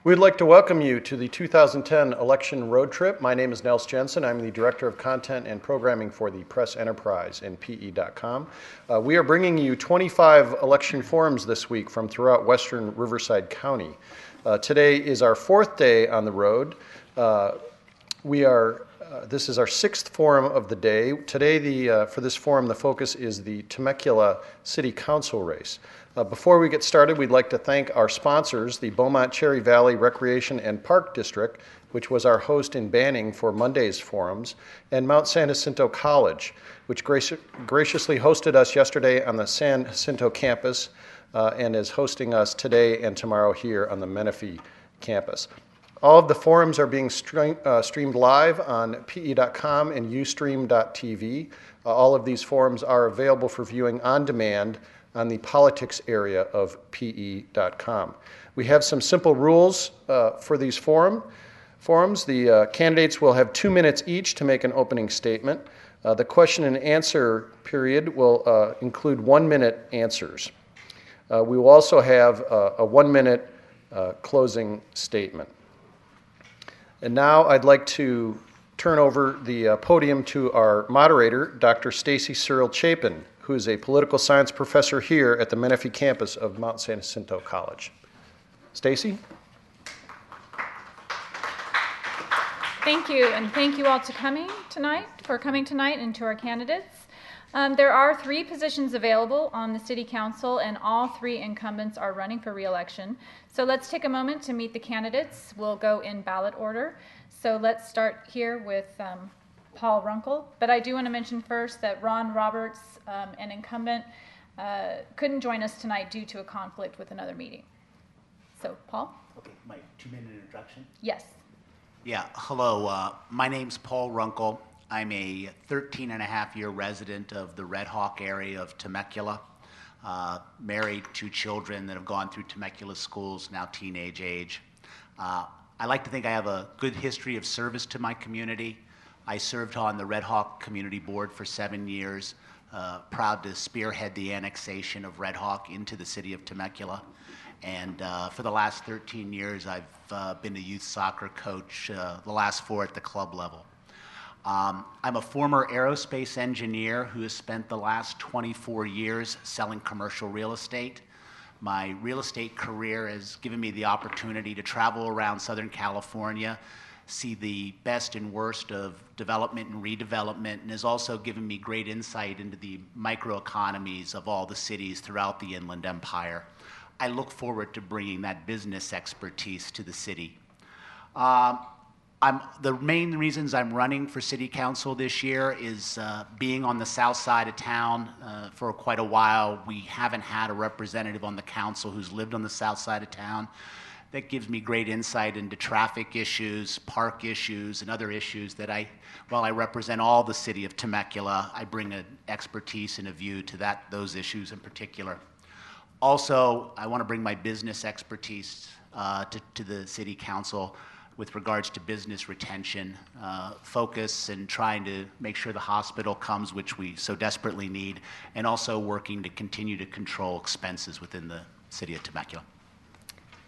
We'd like to welcome you to the 2010 election road trip. My name is Nels Jensen. I'm the Director of Content and Programming for the Press Enterprise and PE.com. We are bringing you 25 election forums this week from throughout western Riverside County. Today is our fourth day on the road. This is our sixth forum of the day. Today, for this forum, the focus is the Temecula City Council race. Before we get started, we'd like to thank our sponsors, the Beaumont Cherry Valley Recreation and Park District, which was our host in Banning for Monday's forums, and Mount San Jacinto College, which graciously hosted us yesterday on the San Jacinto campus and is hosting us today and tomorrow here on the Menifee campus. All of the forums are being streamed live on PE.com and Ustream.tv. All of these forums are available for viewing on demand on the politics area of PE.com. We have some simple rules for these forums. The candidates will have 2 minutes each to make an opening statement. The question and answer period will include 1 minute answers. We will also have a 1 minute closing statement. And now I'd like to turn over the podium to our moderator, Dr. Stacy Searle Chapin, who is a political science professor here at the Menifee campus of Mount San Jacinto College. Stacy? Thank you, and thank you all for coming tonight and to our candidates. There are 3 positions available on the City Council, and all 3 incumbents are running for re-election. So let's take a moment to meet the candidates. We'll go in ballot order. So let's start here with Paul Runkle. But I do want to mention first that Ron Roberts, an incumbent, couldn't join us tonight due to a conflict with another meeting. So, Paul? Okay, my 2-minute introduction? Yes. Yeah, hello. My name's Paul Runkle. I'm a 13-and-a-half-year resident of the Red Hawk area of Temecula. Married, 2 children that have gone through Temecula schools, now teenage age. I like to think I have a good history of service to my community. I served on the Red Hawk Community Board for 7 years, proud to spearhead the annexation of Red Hawk into the city of Temecula. And for the last 13 years, I've been a youth soccer coach, the last 4 at the club level. I'm a former aerospace engineer who has spent the last 24 years selling commercial real estate. My real estate career has given me the opportunity to travel around Southern California, see the best and worst of development and redevelopment, and has also given me great insight into the microeconomies of all the cities throughout the Inland Empire. I look forward to bringing that business expertise to the city. The main reasons I'm running for city council this year is being on the south side of town for quite a while. We haven't had a representative on the council who's lived on the south side of town. That gives me great insight into traffic issues, park issues, and other issues that while I represent all the city of Temecula, I bring an expertise and a view to those issues in particular. Also, I want to bring my business expertise to the city council with regards to business retention, focus, and trying to make sure the hospital comes, which we so desperately need, and also working to continue to control expenses within the city of Temecula.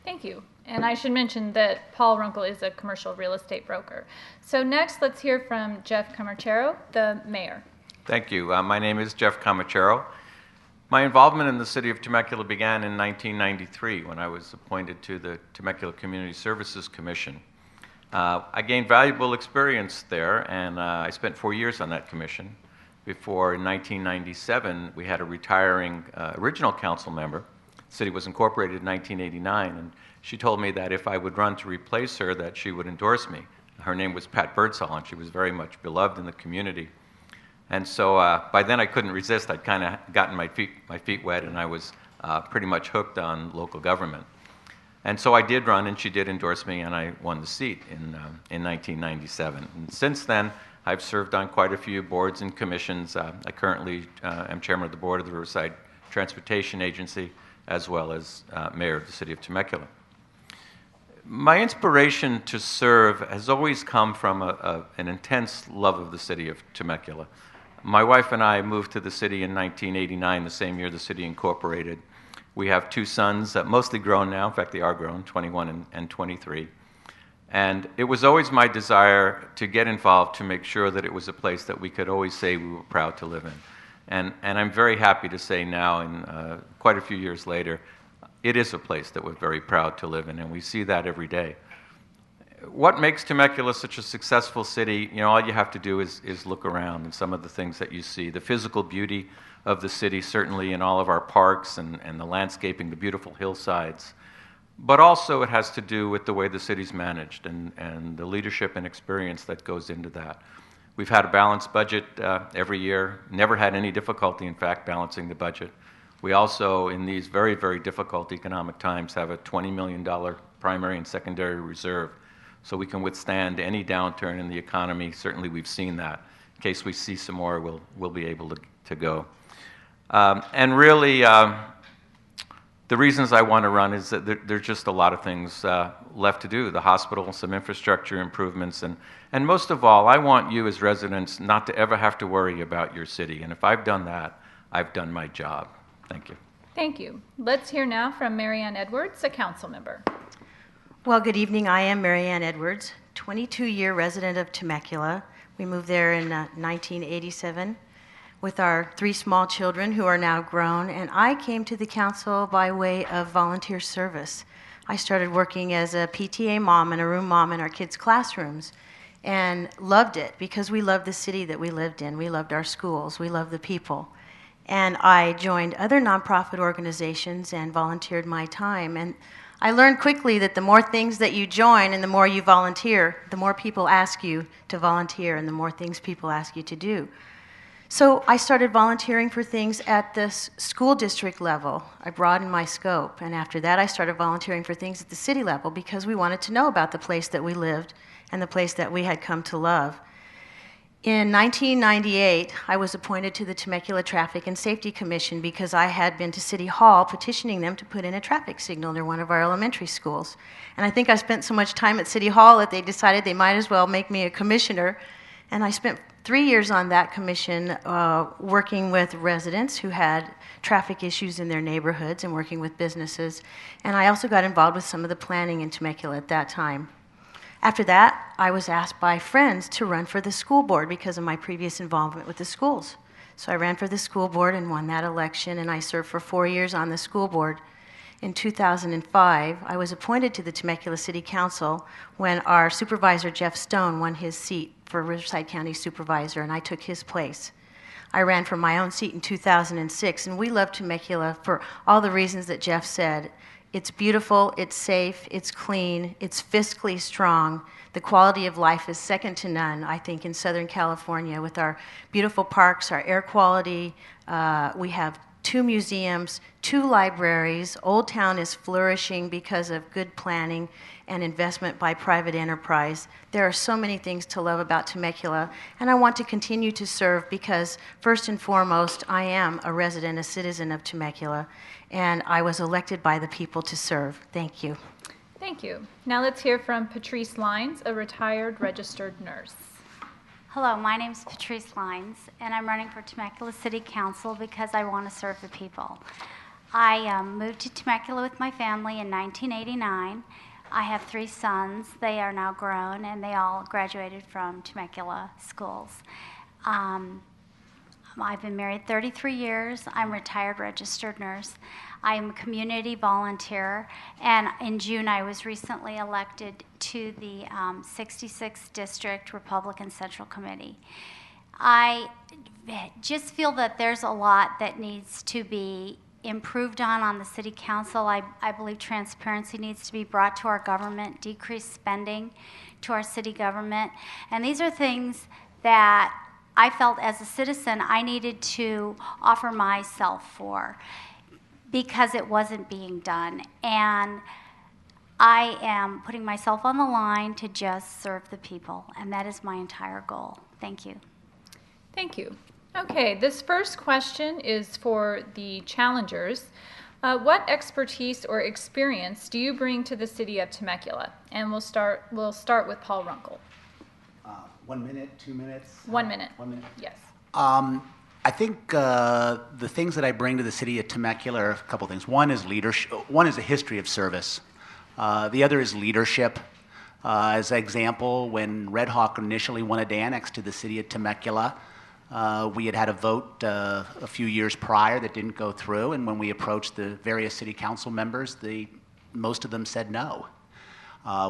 Thank you. And I should mention that Paul Runkle is a commercial real estate broker. So next, let's hear from Jeff Camachero, the mayor. Thank you. My name is Jeff Camachero. My involvement in the city of Temecula began in 1993 when I was appointed to the Temecula Community Services Commission. I gained valuable experience there, and I spent 4 years on that commission before in 1997 we had a retiring original council member. The city was incorporated in 1989, and she told me that if I would run to replace her, that she would endorse me. Her name was Pat Birdsall, and she was very much beloved in the community. And so by then I couldn't resist. I'd kind of gotten my feet wet, and I was pretty much hooked on local government. And so I did run, and she did endorse me, and I won the seat in 1997. And since then, I've served on quite a few boards and commissions. I currently am chairman of the board of the Riverside Transportation Agency, as well as mayor of the city of Temecula. My inspiration to serve has always come from an intense love of the city of Temecula. My wife and I moved to the city in 1989, the same year the city incorporated. We have two sons, mostly grown now. In fact, they are grown, 21 and 23. And it was always my desire to get involved to make sure that it was a place that we could always say we were proud to live in. And I'm very happy to say now, quite a few years later, it is a place that we're very proud to live in, and we see that every day. What makes Temecula such a successful city, all you have to do is look around and some of the things that you see. The physical beauty of the city, certainly in all of our parks and the landscaping, the beautiful hillsides. But also it has to do with the way the city's managed and the leadership and experience that goes into that. We've had a balanced budget every year, never had any difficulty, in fact, balancing the budget. We also, in these very, very difficult economic times, have a $20 million primary and secondary reserve, so we can withstand any downturn in the economy. Certainly we've seen that. In case we see some more, we'll be able to go. And really, the reasons I want to run is that there's just a lot of things left to do. The hospital, some infrastructure improvements, and most of all, I want you as residents not to ever have to worry about your city. And if I've done that, I've done my job. Thank you. Thank you. Let's hear now from Mary Ann Edwards, a council member. Well, good evening. I am Mary Ann Edwards, 22-year resident of Temecula. We moved there in 1987 with our 3 small children who are now grown, and I came to the council by way of volunteer service. I started working as a PTA mom and a room mom in our kids' classrooms and loved it because we loved the city that we lived in. We loved our schools. We loved the people. And I joined other nonprofit organizations and volunteered my time. And I learned quickly that the more things that you join and the more you volunteer, the more people ask you to volunteer and the more things people ask you to do. So I started volunteering for things at the school district level. I broadened my scope. And after that, I started volunteering for things at the city level because we wanted to know about the place that we lived and the place that we had come to love. In 1998, I was appointed to the Temecula Traffic and Safety Commission because I had been to City Hall petitioning them to put in a traffic signal near one of our elementary schools. And I think I spent so much time at City Hall that they decided they might as well make me a commissioner. And I spent 3 years on that commission working with residents who had traffic issues in their neighborhoods and working with businesses. And I also got involved with some of the planning in Temecula at that time. After that, I was asked by friends to run for the school board because of my previous involvement with the schools. So I ran for the school board and won that election, and I served for 4 years on the school board. In 2005, I was appointed to the Temecula City Council when our supervisor, Jeff Stone, won his seat for Riverside County Supervisor, and I took his place. I ran for my own seat in 2006, and we love Temecula for all the reasons that Jeff said. It's beautiful, it's safe, it's clean, it's fiscally strong. The quality of life is second to none, I think, in Southern California with our beautiful parks, our air quality. We have 2 museums, 2 libraries. Old Town is flourishing because of good planning and investment by private enterprise. There are so many things to love about Temecula, and I want to continue to serve because, first and foremost, I am a resident, a citizen of Temecula, and I was elected by the people to serve. Thank you. Thank you. Now let's hear from Patrice Lines, a retired registered nurse. Hello, my name is Patrice Lines, and I'm running for Temecula City Council because I want to serve the people. I moved to Temecula with my family in 1989. I have 3 sons. They are now grown, and they all graduated from Temecula schools. I've been married 33 years. I'm a retired registered nurse. I'm a community volunteer, and in June I was recently elected to the 66th District Republican Central Committee. I just feel that there's a lot that needs to be improved on the City Council. I believe transparency needs to be brought to our government, decreased spending to our city government, and these are things that I felt as a citizen I needed to offer myself for because it wasn't being done. And I am putting myself on the line to just serve the people, and that is my entire goal. Thank you. Thank you. Okay, this first question is for the challengers. What expertise or experience do you bring to the city of Temecula? And we'll start with Paul Runkle. 1 minute, 2 minutes? 1 minute. 1 minute. Yes. I think the things that I bring to the city of Temecula are a couple things. One is leadership. One is a history of service. The other is leadership. As an example, when Red Hawk initially wanted to annex to the city of Temecula, we had a vote a few years prior that didn't go through, and when we approached the various city council members, most of them said no.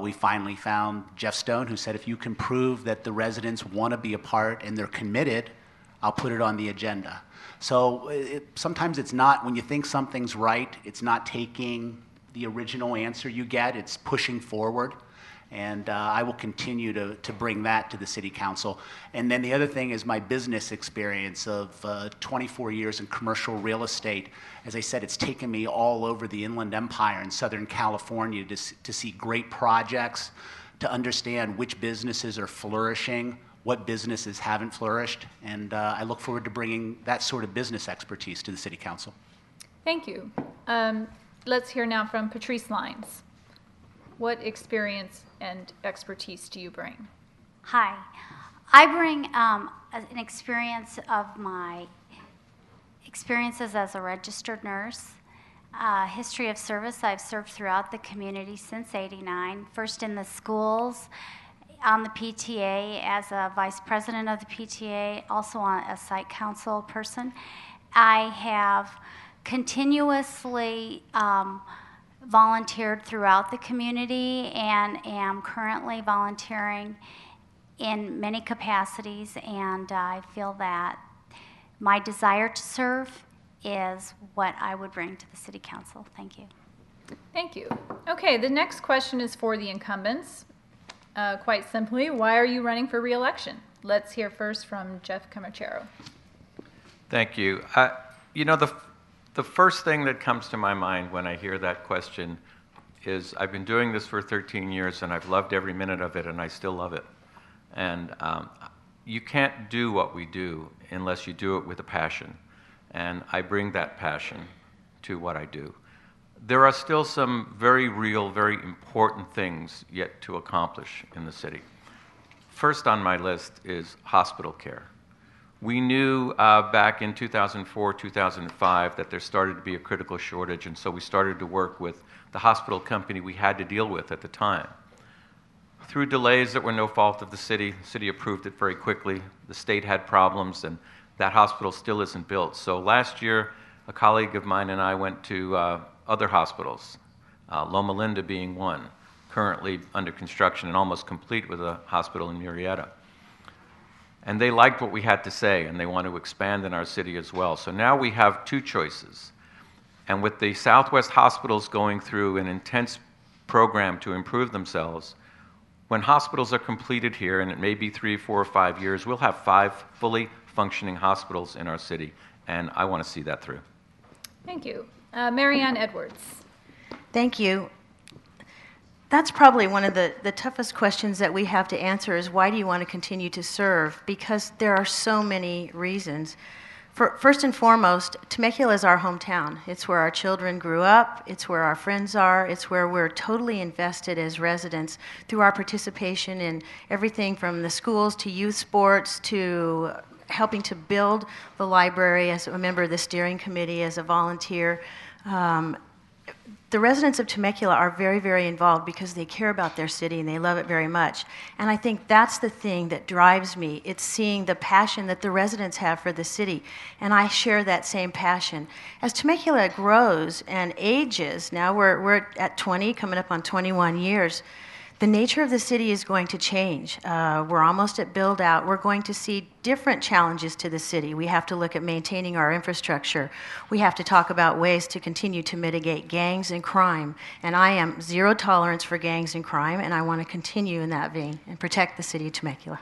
We finally found Jeff Stone, who said, if you can prove that the residents want to be a part and they're committed, I'll put it on the agenda. So sometimes it's not, when you think something's right, it's not taking the original answer you get, it's pushing forward. And I will continue to bring that to the city council. And then the other thing is my business experience of 24 years in commercial real estate. As I said, it's taken me all over the Inland Empire in Southern California to see great projects, to understand which businesses are flourishing, what businesses haven't flourished, and I look forward to bringing that sort of business expertise to the City Council. Thank you. Let's hear now from Patrice Lines. What experience and expertise do you bring? Hi. I bring an experience of my experiences as a registered nurse, history of service. I've served throughout the community since '89, first in the schools, on the PTA as a vice president of the PTA, also on a site council person. I have continuously volunteered throughout the community and am currently volunteering in many capacities, and I feel that my desire to serve is what I would bring to the City Council. Thank you. Thank you. Okay, the next question is for the incumbents. Quite simply, why are you running for re-election? Let's hear first from Jeff Camachero. Thank you. You know, the first thing that comes to my mind when I hear that question is I've been doing this for 13 years and I've loved every minute of it and I still love it. And you can't do what we do unless you do it with a passion. And I bring that passion to what I do. There are still some very real, very important things yet to accomplish in the city. First on my list is hospital care. We knew back in 2004, 2005 that there started to be a critical shortage, and so we started to work with the hospital company we had to deal with at the time. Through delays that were no fault of the city approved it very quickly. The state had problems, and that hospital still isn't built. So last year, a colleague of mine and I went to other hospitals, Loma Linda being one, currently under construction and almost complete with a hospital in Murrieta. And they liked what we had to say, and they want to expand in our city as well. So now we have two choices. And with the Southwest hospitals going through an intense program to improve themselves, when hospitals are completed here, and it may be 3, 4, or 5 years, we'll have 5 fully functioning hospitals in our city, and I want to see that through. Thank you. Mary Ann Edwards. Thank you. That's probably one of the toughest questions that we have to answer is why do you want to continue to serve? Because there are so many reasons. First and foremost, Temecula is our hometown. It's where our children grew up. It's where our friends are. It's where we're totally invested as residents through our participation in everything from the schools to youth sports to helping to build the library as a member of the steering committee, as a volunteer. The residents of Temecula are very, very involved because they care about their city and they love it very much. And I think that's the thing that drives me. It's seeing the passion that the residents have for the city. And I share that same passion. As Temecula grows and ages, now we're at 20, coming up on 21 years, the nature of the city is going to change. We're almost at build out. We're going to see different challenges to the city. We have to look at maintaining our infrastructure. We have to talk about ways to continue to mitigate gangs and crime. And I am zero tolerance for gangs and crime, and I want to continue in that vein and protect the city of Temecula.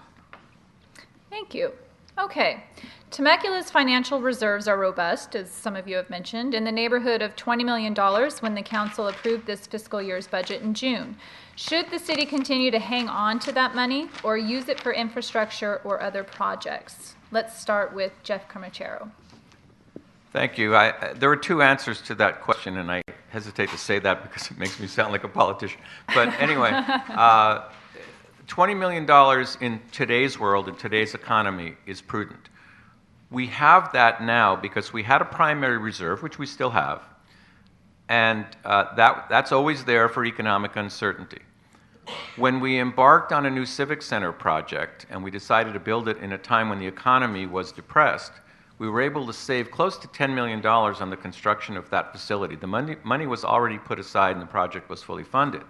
Thank you. Okay. Temecula's financial reserves are robust, as some of you have mentioned, in the neighborhood of $20 million when the council approved this fiscal year's budget in June. Should the city continue to hang on to that money or use it for infrastructure or other projects? Let's start with Jeff Camachero. Thank you. There are two answers to that question, and I hesitate to say that because it makes me sound like a politician. But anyway, $20 million in today's world, in today's economy, is prudent. We have that now because we had a primary reserve, which we still have, and that's always there for economic uncertainty. When we embarked on a new civic center project and we decided to build it in a time when the economy was depressed, we were able to save close to $10 million on the construction of that facility. The money was already put aside and the project was fully funded.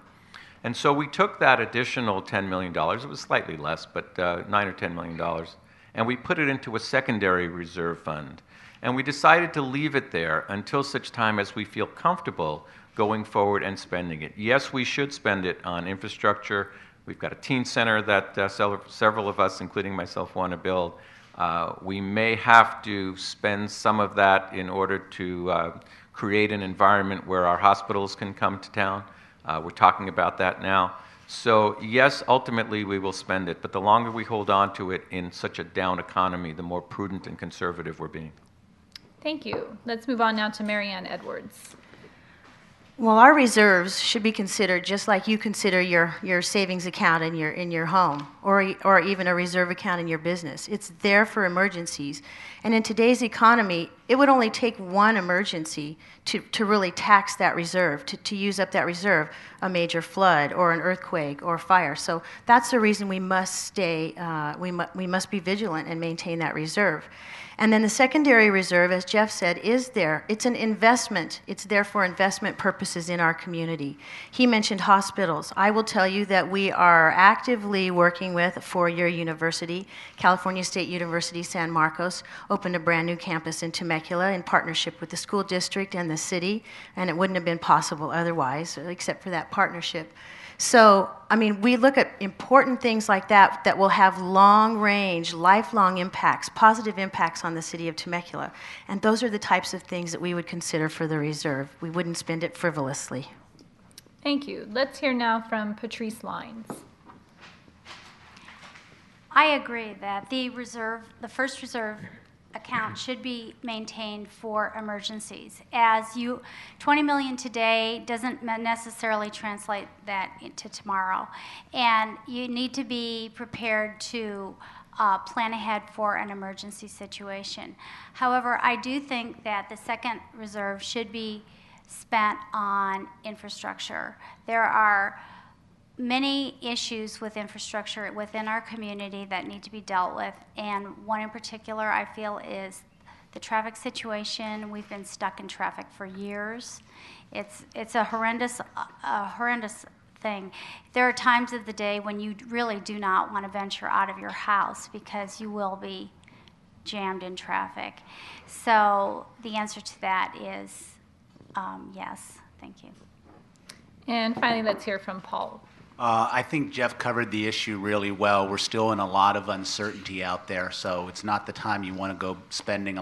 And so we took that additional $10 million, it was slightly less, but $9 or $10 million, and we put it into a secondary reserve fund. And we decided to leave it there until such time as we feel comfortable going forward and spending it. Yes, we should spend it on infrastructure. We've got a teen center that several of us, including myself, want to build. We may have to spend some of that in order to create an environment where our hospitals can come to town. We're talking about that now. So yes, ultimately we will spend it, but the longer we hold on to it in such a down economy, the more prudent and conservative we're being. Thank you. Let's move on now to Marianne Edwards. Well, our reserves should be considered just like you consider your savings account in your home, or even a reserve account in your business. It's there for emergencies. And in today's economy, it would only take one emergency to really tax that reserve, to use up that reserve, a major flood or an earthquake or fire. So that's the reason we must stay, we must be vigilant and maintain that reserve. And then the secondary reserve, as Jeff said, is there. It's an investment. It's there for investment purposes in our community. He mentioned hospitals. I will tell you that we are actively working with a four-year university. California State University San Marcos opened a brand new campus in Temecula in partnership with the school district and the city, and it wouldn't have been possible otherwise, except for that partnership. So, I mean, we look at important things like that that will have long-range, lifelong impacts, positive impacts on the city of Temecula. And those are the types of things that we would consider for the reserve. We wouldn't spend it frivolously. Thank you. Let's hear now from Patrice Lines. I agree that the first reserve account should be maintained for emergencies. As 20 million today doesn't necessarily translate that into tomorrow. And you need to be prepared to plan ahead for an emergency situation. However, I do think that the second reserve should be spent on infrastructure. There are many issues with infrastructure within our community that need to be dealt with, and one in particular I feel is the traffic situation. We've been stuck in traffic for years. It's a horrendous thing. There are times of the day when you really do not want to venture out of your house because you will be jammed in traffic. So the answer to that is yes. Thank you. And finally, let's hear from Paul. I think Jeff covered the issue really well. We're still in a lot of uncertainty out there, so it's not the time you want to go spending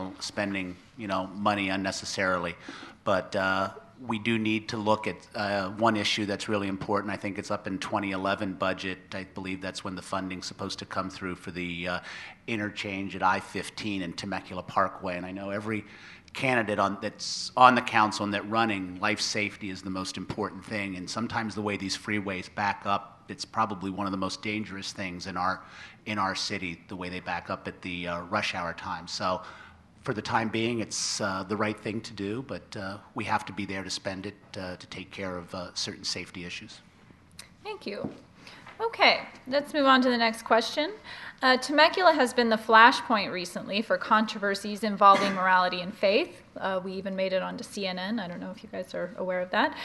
money unnecessarily. But we do need to look at one issue that's really important. I think it's up in 2011 budget. I believe that's when the funding's supposed to come through for the interchange at I-15 and Temecula Parkway. And I know every candidate that's on the council and that running, life safety is the most important thing. And sometimes the way these freeways back up, it's probably one of the most dangerous things in our city, the way they back up at the rush hour time. So for the time being, it's the right thing to do, but we have to be there to spend it to take care of certain safety issues. Thank you. Okay, let's move on to the next question. Temecula has been the flashpoint recently for controversies involving morality and faith. We even made it onto CNN. I don't know if you guys are aware of that.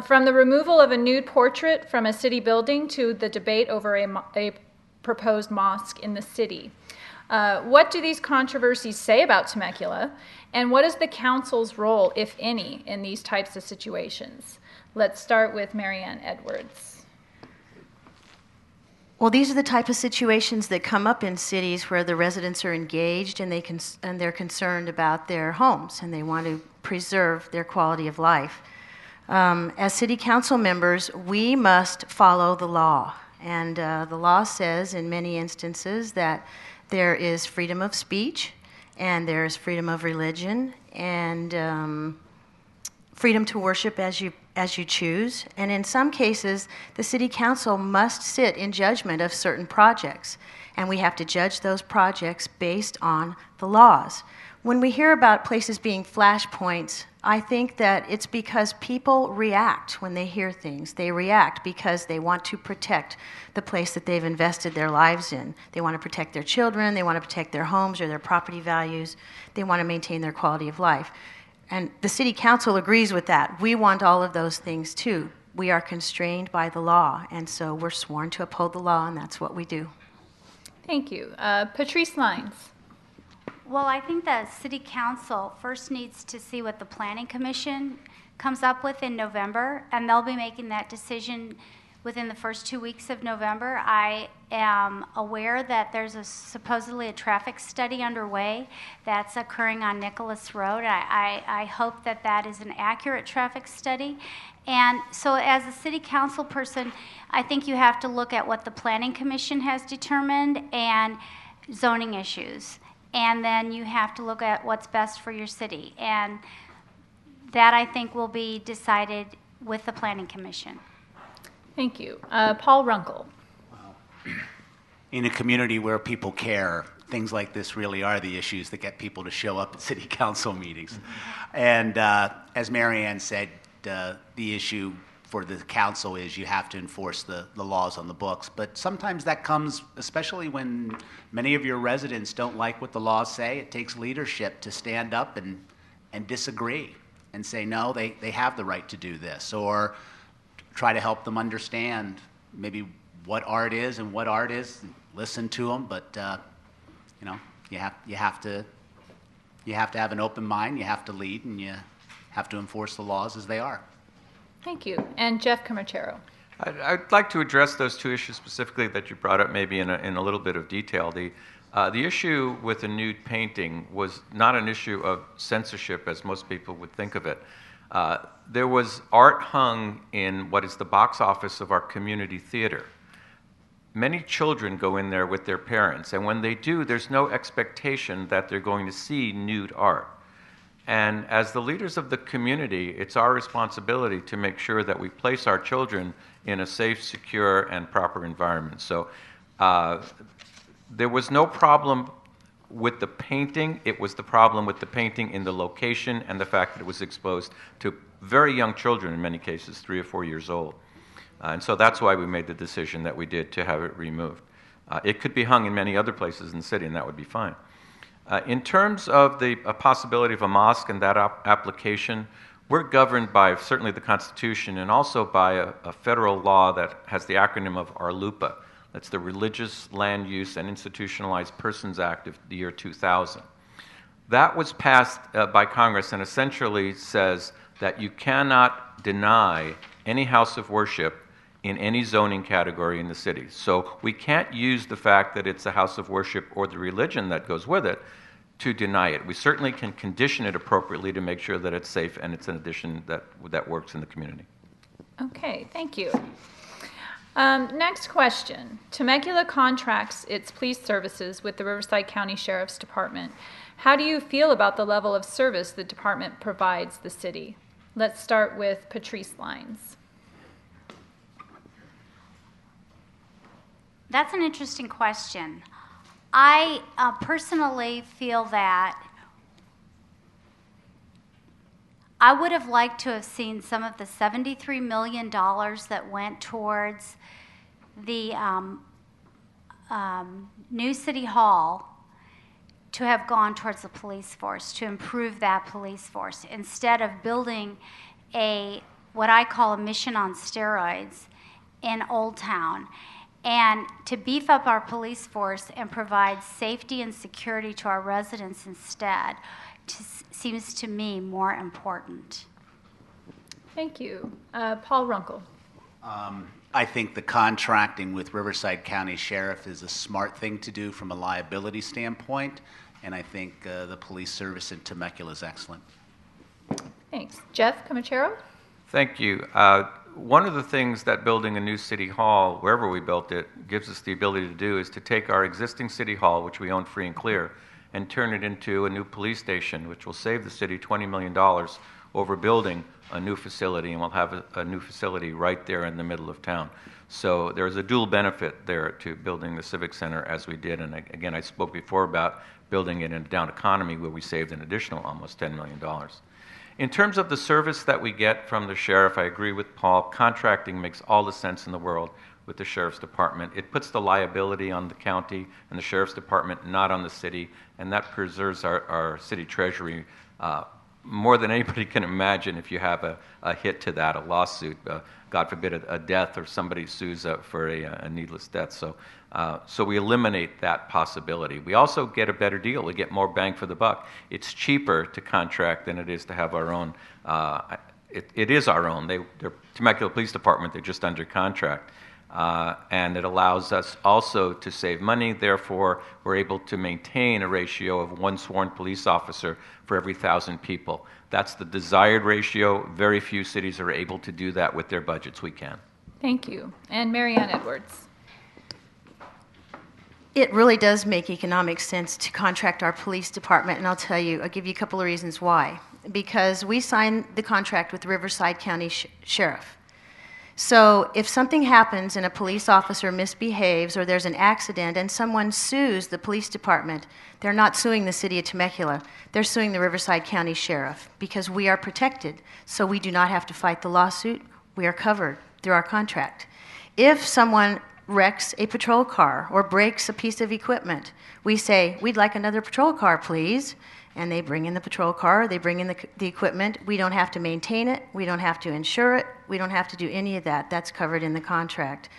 From the removal of a nude portrait from a city building to the debate over a proposed mosque in the city. What do these controversies say about Temecula, and what is the council's role, if any, in these types of situations? Let's start with Marianne Edwards. Well, these are the type of situations that come up in cities where the residents are engaged and they're concerned about their homes and they want to preserve their quality of life. As city council members, we must follow the law. And the law says in many instances that there is freedom of speech and there is freedom of religion and freedom to worship as as you choose, and in some cases, the city council must sit in judgment of certain projects, and we have to judge those projects based on the laws. When we hear about places being flashpoints, I think that it's because people react when they hear things. They react because they want to protect the place that they've invested their lives in. They want to protect their children, they want to protect their homes or their property values, they want to maintain their quality of life. And the city council agrees with that. We want all of those things too. We are constrained by the law, and so we're sworn to uphold the law, and that's what we do. Thank you. Patrice Lines. Well, I think the city council first needs to see what the planning commission comes up with in November, and they'll be making that decision within the first 2 weeks of November. I am aware that there's supposedly a traffic study underway that's occurring on Nicholas Road. I hope that that is an accurate traffic study. And so as a city council person, I think you have to look at what the planning commission has determined and zoning issues. And then you have to look at what's best for your city. And that, I think, will be decided with the planning commission. Thank you. Paul Runkle. In a community where people care, things like this really are the issues that get people to show up at city council meetings. And as Marianne said, the issue for the council is you have to enforce the laws on the books. But sometimes that comes, especially when many of your residents don't like what the laws say, it takes leadership to stand up and disagree and say, no, they have the right to do this, or try to help them understand maybe what art is and what art is, listen to them, but you have to have an open mind, you have to lead, and you have to enforce the laws as they are. Thank you. And Jeff Camachero. I'd like to address those two issues specifically that you brought up, maybe in a little bit of detail. The issue with the nude painting was not an issue of censorship, as most people would think of it. There was art hung in what is the box office of our community theater. Many children go in there with their parents, and when they do, there's no expectation that they're going to see nude art. And as the leaders of the community, it's our responsibility to make sure that we place our children in a safe, secure, and proper environment. So there was no problem with the painting. It was the problem with the painting in the location and the fact that it was exposed to very young children, in many cases, 3 or 4 years old. And so that's why we made the decision that we did to have it removed. It could be hung in many other places in the city, and that would be fine. In terms of the possibility of a mosque and that application, we're governed by certainly the Constitution and also by a federal law that has the acronym of RLUIPA. That's the Religious Land Use and Institutionalized Persons Act of the year 2000. That was passed by Congress and essentially says that you cannot deny any house of worship in any zoning category in the city. So we can't use the fact that it's a house of worship or the religion that goes with it to deny it. We certainly can condition it appropriately to make sure that it's safe and it's an addition that works in the community. Okay, thank you. Next question. Temecula contracts its police services with the Riverside County Sheriff's Department. How do you feel about the level of service the department provides the city? Let's start with Patrice Lines. That's an interesting question. I personally feel that I would have liked to have seen some of the $73 million that went towards the new City Hall to have gone towards the police force, to improve that police force, instead of building what I call a mission on steroids in Old Town. And to beef up our police force and provide safety and security to our residents instead seems to me more important. Thank you. Paul Runkle. I think the contracting with Riverside County Sheriff is a smart thing to do from a liability standpoint, and I think the police service in Temecula is excellent. Thanks. Jeff Camachero? Thank you. One of the things that building a new city hall, wherever we built it, gives us the ability to do is to take our existing city hall, which we own free and clear, and turn it into a new police station, which will save the city $20 million over building a new facility, and we'll have a new facility right there in the middle of town. So there's a dual benefit there to building the Civic Center as we did. And again, I spoke before about building it in a down economy where we saved an additional almost $10 million. In terms of the service that we get from the sheriff, I agree with Paul. Contracting makes all the sense in the world with the sheriff's department. It puts the liability on the county and the sheriff's department, not on the city, and that preserves our city treasury more than anybody can imagine. If you have a hit to that, a lawsuit, God forbid a death, or somebody sues for a needless death. So we eliminate that possibility. We also get a better deal. We get more bang for the buck. It's cheaper to contract than it is to have our own. It is our own. They're Temecula Police Department. They're just under contract. And it allows us also to save money. Therefore, we're able to maintain a ratio of one sworn police officer for every 1,000 people. That's the desired ratio. Very few cities are able to do that with their budgets. We can. Thank you. And Marianne Edwards. It really does make economic sense to contract our police department, and I'll give you a couple of reasons why. Because we signed the contract with Riverside County Sheriff. So if something happens and a police officer misbehaves or there's an accident and someone sues the police department, they're not suing the city of Temecula. They're suing the Riverside County Sheriff because we are protected. So we do not have to fight the lawsuit. We are covered through our contract. If someone wrecks a patrol car or breaks a piece of equipment, we say, we'd like another patrol car, please. And they bring in the patrol car, they bring in the equipment. We don't have to maintain it, we don't have to insure it, we don't have to do any of that. That's covered in the contract.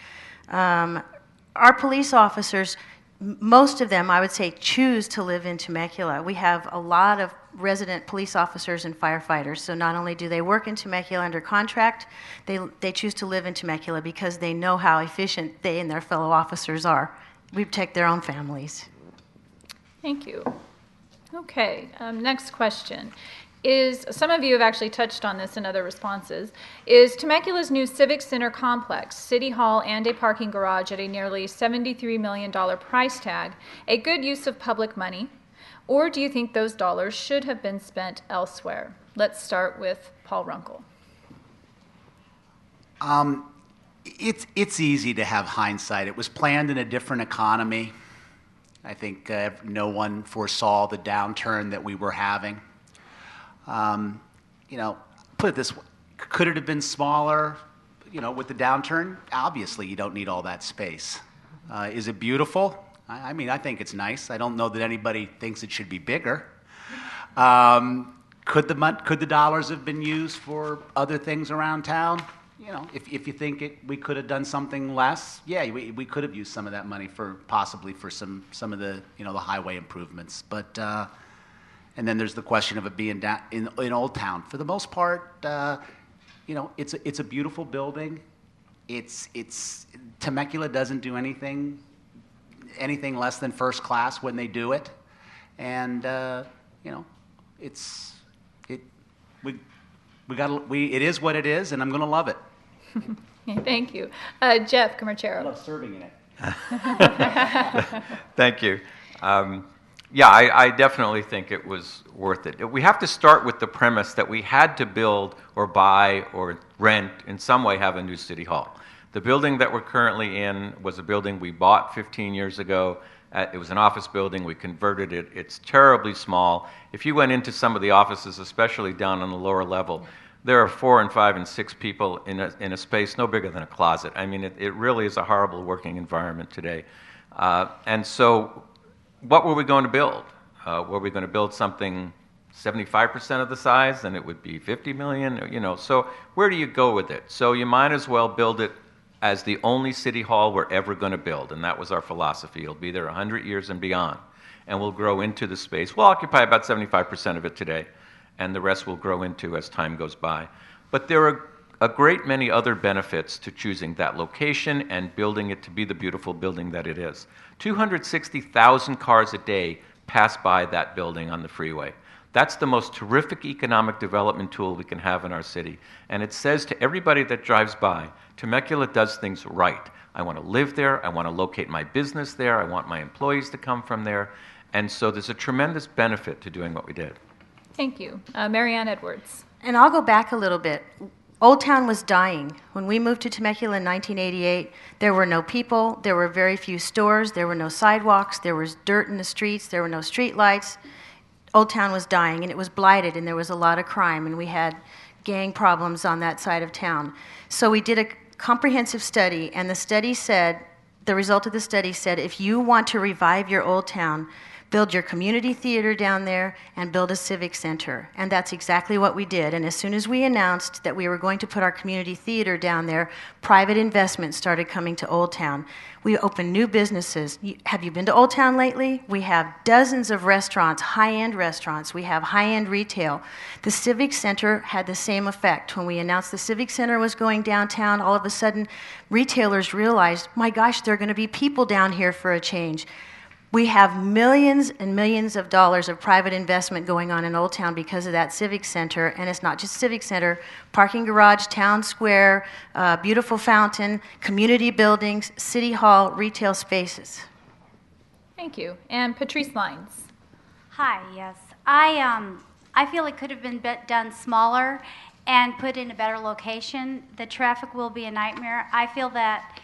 Our police officers, most of them, I would say, choose to live in Temecula. We have a lot of resident police officers and firefighters, so not only do they work in Temecula under contract, they choose to live in Temecula because they know how efficient they and their fellow officers are. We protect their own families. Thank you. Okay, next question. Some of you have actually touched on this in other responses. Is Temecula's new Civic Center complex, City Hall, and a parking garage at a nearly $73 million price tag a good use of public money? Or do you think those dollars should have been spent elsewhere? Let's start with Paul Runkle. It's easy to have hindsight. It was planned in a different economy. I think no one foresaw the downturn that we were having. Put it this way, could it have been smaller, with the downturn? Obviously, you don't need all that space. Is it beautiful? I mean, I think it's nice. I don't know that anybody thinks it should be bigger. Could the dollars have been used for other things around town? If you think we could have done something less, yeah, we could have used some of that money possibly for some of the the highway improvements. But and then there's the question of it being down in Old Town. For the most part, it's a beautiful building. It's Temecula doesn't do anything less than first class when they do it, and it is what it is, and I'm going to love it. Thank you. Jeff Camarchero. I love serving in it. Thank you. I definitely think it was worth it. We have to start with the premise that we had to build or buy or rent, in some way have a new city hall. The building that we're currently in was a building we bought 15 years ago. It was an office building. We converted it. It's terribly small. If you went into some of the offices, especially down on the lower level, there are 4 and 5 and 6 people in a space no bigger than a closet. I mean, it really is a horrible working environment today. And so what were we going to build? Were we going to build something 75% of the size? Then it would be 50 million, So where do you go with it? So you might as well build it as the only city hall we're ever going to build. And that was our philosophy. It'll be there 100 years and beyond. And we'll grow into the space. We'll occupy about 75% of it today, and the rest will grow into as time goes by. But there are a great many other benefits to choosing that location and building it to be the beautiful building that it is. 260,000 cars a day pass by that building on the freeway. That's the most terrific economic development tool we can have in our city. And it says to everybody that drives by, Temecula does things right. I want to live there. I want to locate my business there. I want my employees to come from there. And so there's a tremendous benefit to doing what we did. Thank you. Marianne Edwards. And I'll go back a little bit. Old Town was dying. When we moved to Temecula in 1988, there were no people, there were very few stores, there were no sidewalks, there was dirt in the streets, there were no street lights. Old Town was dying, and it was blighted, and there was a lot of crime, and we had gang problems on that side of town. So we did a comprehensive study, and the result of the study said, if you want to revive your Old Town, build your community theater down there and build a civic center. And that's exactly what we did. And as soon as we announced that we were going to put our community theater down there, private investment started coming to Old Town. We opened new businesses. Have you been to Old Town lately? We have dozens of restaurants, high-end restaurants. We have high-end retail. The civic center had the same effect. When we announced the civic center was going downtown, all of a sudden retailers realized, my gosh, there are going to be people down here for a change. We have millions and millions of dollars of private investment going on in Old Town because of that civic center, and it's not just civic center, parking garage, town square, beautiful fountain, community buildings, city hall, retail spaces. Thank you. And Patrice Lines. Hi, yes. I feel it could have been done smaller and put in a better location. The traffic will be a nightmare. I feel that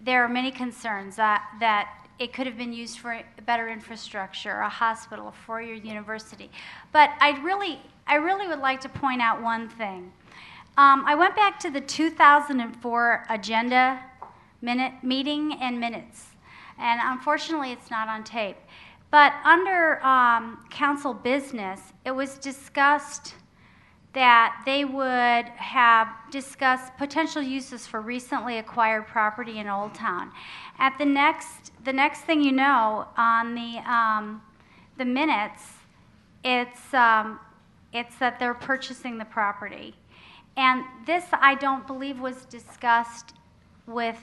there are many concerns that it could have been used for better infrastructure, a hospital, a four-year university. But I really would like to point out one thing. I went back to the 2004 agenda meeting and minutes, and unfortunately it's not on tape. But under council business, it was discussed that they would have discussed potential uses for recently acquired property in Old Town. At the next thing you know, on the minutes, it's that they're purchasing the property, and this I don't believe was discussed with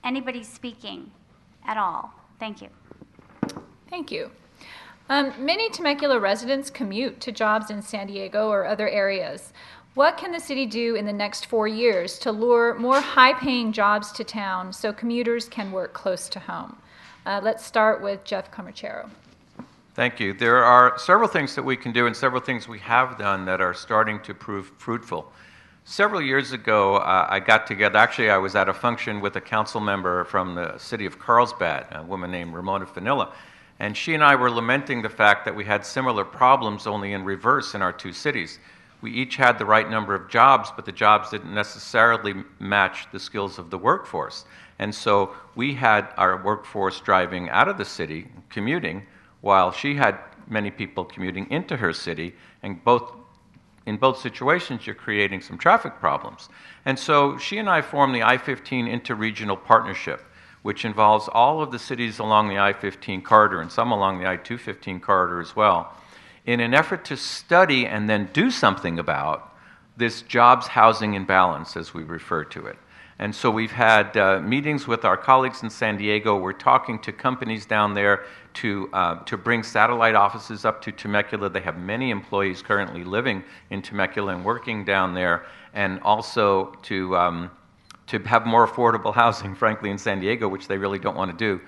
anybody speaking at all. Thank you. Thank you. Many Temecula residents commute to jobs in San Diego or other areas. What can the city do in the next 4 years to lure more high-paying jobs to town so commuters can work close to home? Let's start with Jeff Comachero. Thank you. There are several things that we can do and several things we have done that are starting to prove fruitful. Several years ago, I got together, actually I was at a function with a council member from the city of Carlsbad, a woman named Ramona Fanilla, and she and I were lamenting the fact that we had similar problems only in reverse in our two cities. We each had the right number of jobs, but the jobs didn't necessarily match the skills of the workforce. And so we had our workforce driving out of the city, commuting, while she had many people commuting into her city, and in both situations you're creating some traffic problems. And so she and I formed the I-15 Interregional Partnership, which involves all of the cities along the I-15 corridor and some along the I-215 corridor as well, in an effort to study and then do something about this jobs housing imbalance, as we refer to it. And so we've had meetings with our colleagues in San Diego. We're talking to companies down there to bring satellite offices up to Temecula. They have many employees currently living in Temecula and working down there, and also to have more affordable housing, frankly, in San Diego, which they really don't want to do,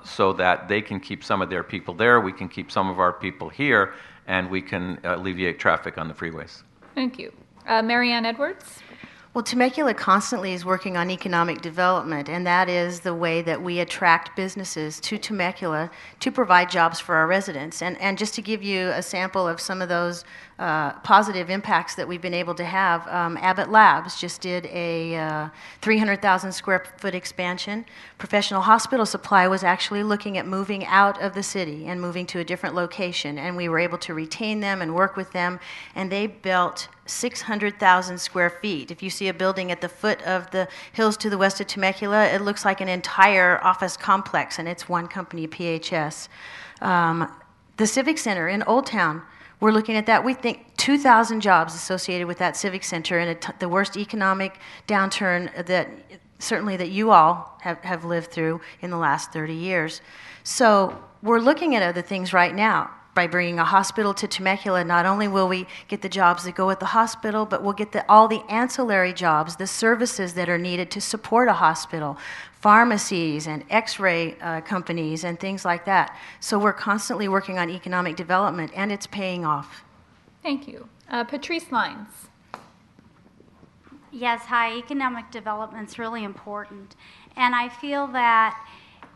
so that they can keep some of their people there, we can keep some of our people here, and we can alleviate traffic on the freeways. Thank you. Marianne Edwards. Well, Temecula constantly is working on economic development, and that is the way that we attract businesses to Temecula to provide jobs for our residents. And just to give you a sample of some of those positive impacts that we've been able to have, Abbott Labs just did a 300,000 square foot expansion. Professional Hospital Supply was actually looking at moving out of the city and moving to a different location, and we were able to retain them and work with them, and they built 600,000 square feet. If you see a building at the foot of the hills to the west of Temecula, it looks like an entire office complex, and it's one company, PHS. The Civic Center in Old Town, we're looking at that. We think 2,000 jobs associated with that Civic Center in the worst economic downturn that certainly that you all have lived through in the last 30 years. So we're looking at other things right now. By bringing a hospital to Temecula, not only will we get the jobs that go at the hospital, but we'll get all the ancillary jobs, the services that are needed to support a hospital, pharmacies and x-ray companies and things like that. So we're constantly working on economic development, and it's paying off. Thank you. Patrice Lines. Yes, hi. Economic development's really important. And I feel that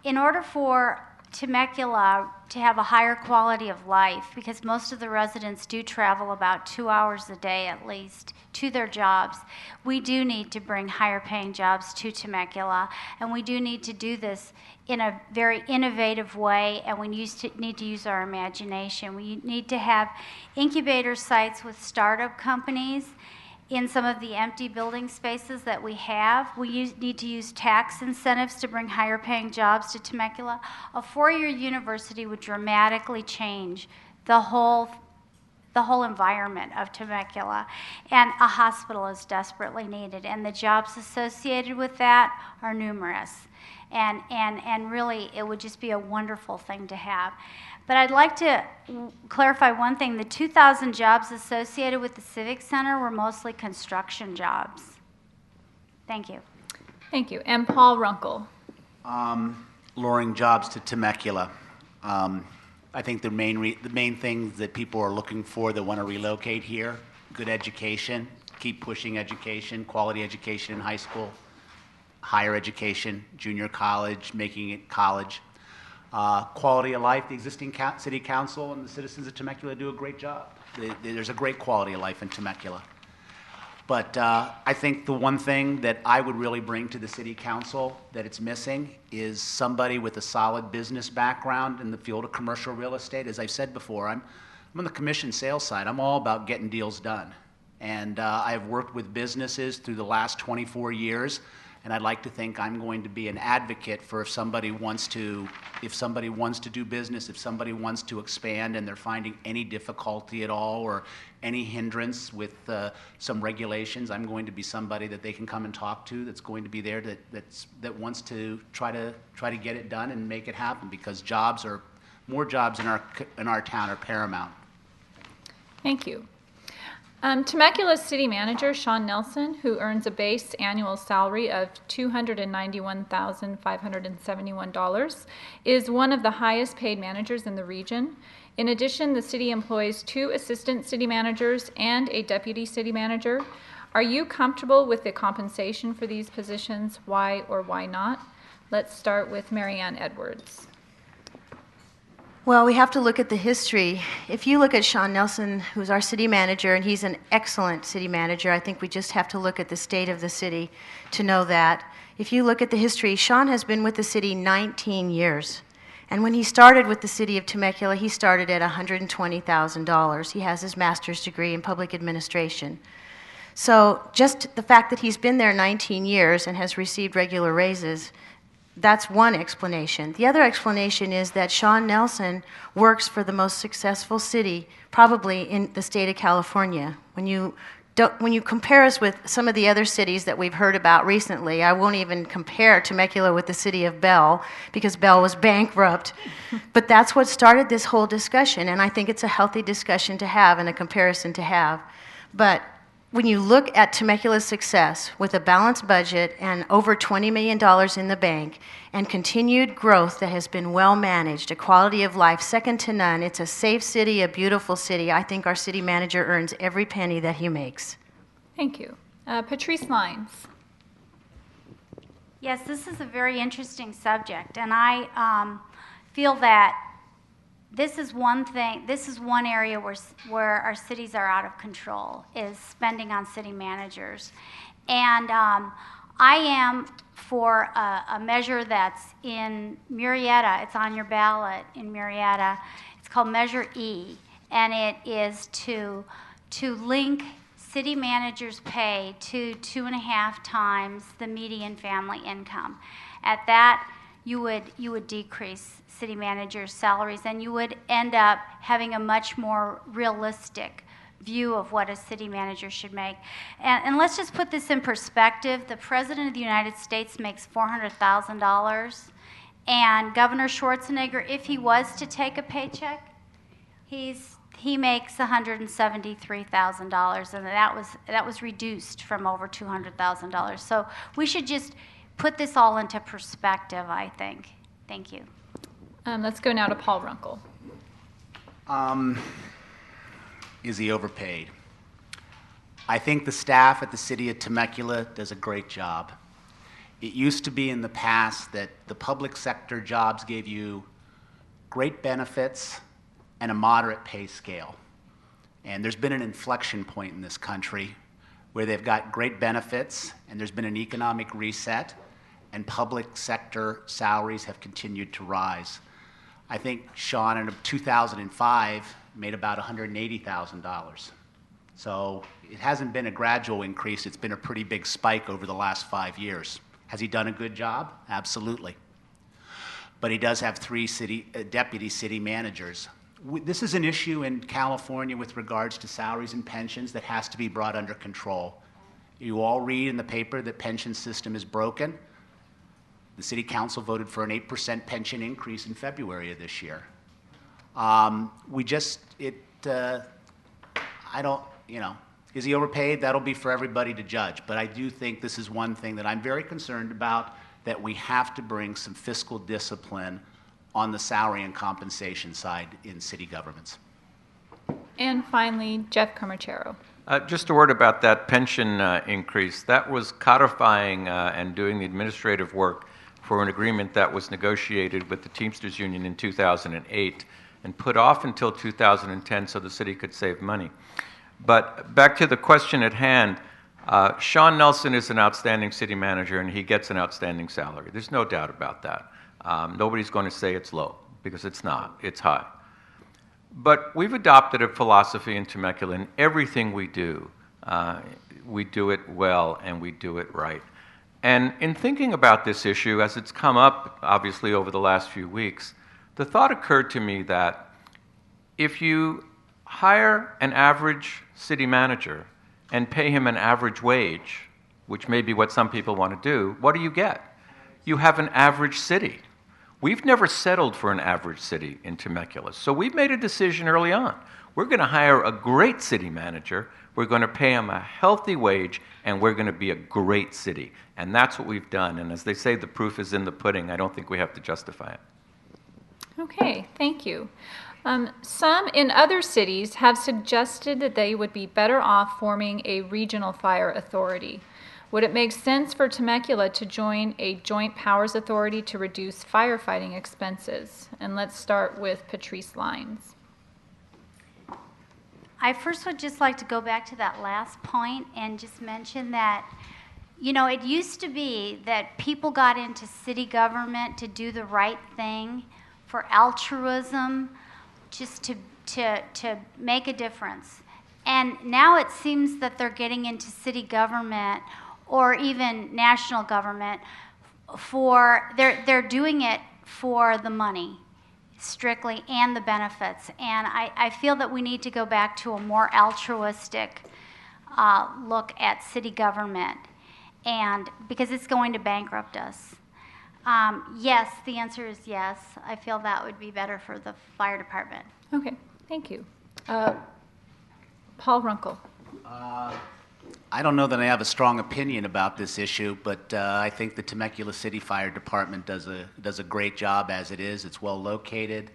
in order for Temecula to have a higher quality of life, because most of the residents do travel about 2 hours a day at least to their jobs, we do need to bring higher paying jobs to Temecula. And we do need to do this in a very innovative way, and we need to use our imagination. We need to have incubator sites with startup companies in some of the empty building spaces that we have. We need to use tax incentives to bring higher paying jobs to Temecula. A four-year university would dramatically change the whole environment of Temecula, and a hospital is desperately needed, and the jobs associated with that are numerous. And really, it would just be a wonderful thing to have. But I'd like to clarify one thing. The 2,000 jobs associated with the Civic Center were mostly construction jobs. Thank you. Thank you. And Paul Runkle. Luring jobs to Temecula. I think the main things that people are looking for that want to relocate here: good education, keep pushing education, quality education in high school, higher education, junior college, making it college. Quality of life, the existing city council and the citizens of Temecula do a great job. There's a great quality of life in Temecula. But I think the one thing that I would really bring to the city council that it's missing is somebody with a solid business background in the field of commercial real estate. As I've said before, I'm on the commission sales side. I'm all about getting deals done. And I've worked with businesses through the last 24 years. And I'd like to think I'm going to be an advocate for if somebody wants to do business, if somebody wants to expand and they're finding any difficulty at all or any hindrance with some regulations, I'm going to be somebody that they can come and talk to, that's going to be there, that wants to try to get it done and make it happen, because more jobs in our town are paramount. Thank you. Temecula's city manager, Sean Nelson, who earns a base annual salary of $291,571, is one of the highest paid managers in the region. In addition, the city employs 2 assistant city managers and a deputy city manager. Are you comfortable with the compensation for these positions? Why or why not? Let's start with Marianne Edwards. Well, we have to look at the history. If you look at Sean Nelson, who's our city manager, and he's an excellent city manager, I think we just have to look at the state of the city to know that. If you look at the history, Sean has been with the city 19 years. And when he started with the city of Temecula, he started at $120,000. He has his master's degree in public administration. So just the fact that he's been there 19 years and has received regular raises, that's one explanation. The other explanation is that Sean Nelson works for the most successful city probably in the state of California. When you compare us with some of the other cities that we've heard about recently, I won't even compare Temecula with the city of Bell, because Bell was bankrupt. But that's what started this whole discussion, and I think it's a healthy discussion to have and a comparison to have. But when you look at Temecula's success with a balanced budget and over $20 million in the bank and continued growth that has been well managed, a quality of life second to none, it's a safe city, a beautiful city. I think our city manager earns every penny that he makes. Thank you. Patrice Lines. Yes, this is a very interesting subject, and I feel that this is one area where our cities are out of control, is spending on city managers. And I am for a measure that's in Murrieta. It's on your ballot in Murrieta. It's called Measure E, and it is to link city managers' pay to 2.5 times the median family income. At that, you would decrease city managers' salaries, and you would end up having a much more realistic view of what a city manager should make. And let's just put this in perspective. The President of the United States makes $400,000, and Governor Schwarzenegger, if he was to take a paycheck, he makes $173,000, and that was reduced from over $200,000. So we should just put this all into perspective, I think. Thank you. Let's go now to Paul Runkle. Is he overpaid? I think the staff at the city of Temecula does a great job. It used to be in the past that the public sector jobs gave you great benefits and a moderate pay scale. And there's been an inflection point in this country where they've got great benefits and there's been an economic reset and public sector salaries have continued to rise. I think Sean in 2005 made about $180,000. So it hasn't been a gradual increase, it's been a pretty big spike over the last 5 years. Has he done a good job? Absolutely. But he does have 3 deputy city managers. This is an issue in California with regards to salaries and pensions that has to be brought under control. You all read in the paper that pension system is broken. The city council voted for an 8% pension increase in February of this year. Is he overpaid? That'll be for everybody to judge. But I do think this is one thing that I'm very concerned about, that we have to bring some fiscal discipline on the salary and compensation side in city governments. And finally, Jeff Comachero. Just a word about that pension increase. That was codifying and doing the administrative work for an agreement that was negotiated with the Teamsters Union in 2008 and put off until 2010 so the city could save money. But back to the question at hand, Sean Nelson is an outstanding city manager and he gets an outstanding salary. There's no doubt about that. Nobody's going to say it's low, because it's not. It's high. But we've adopted a philosophy in Temecula. In everything we do it well and we do it right. And in thinking about this issue, as it's come up, obviously, over the last few weeks, the thought occurred to me that if you hire an average city manager and pay him an average wage, which may be what some people want to do, what do you get? You have an average city. We've never settled for an average city in Temecula. So we've made a decision early on. We're going to hire a great city manager, we're going to pay him a healthy wage, and we're going to be a great city. And that's what we've done. And as they say, the proof is in the pudding. I don't think we have to justify it. Okay, thank you. Some in other cities have suggested that they would be better off forming a regional fire authority. Would it make sense for Temecula to join a joint powers authority to reduce firefighting expenses? And let's start with Patrice Lines. I first would just like to go back to that last point and just mention that, it used to be that people got into city government to do the right thing for altruism, just to make a difference. And now it seems that they're getting into city government or even national government they're doing it for the money strictly and the benefits. And I feel that we need to go back to a more altruistic look at city government, and because it's going to bankrupt us. Yes, the answer is yes. I feel that would be better for the fire department. Okay, thank you. Paul Runkle. I don't know that I have a strong opinion about this issue, but I think the Temecula City Fire Department does a great job as it is. It's well located.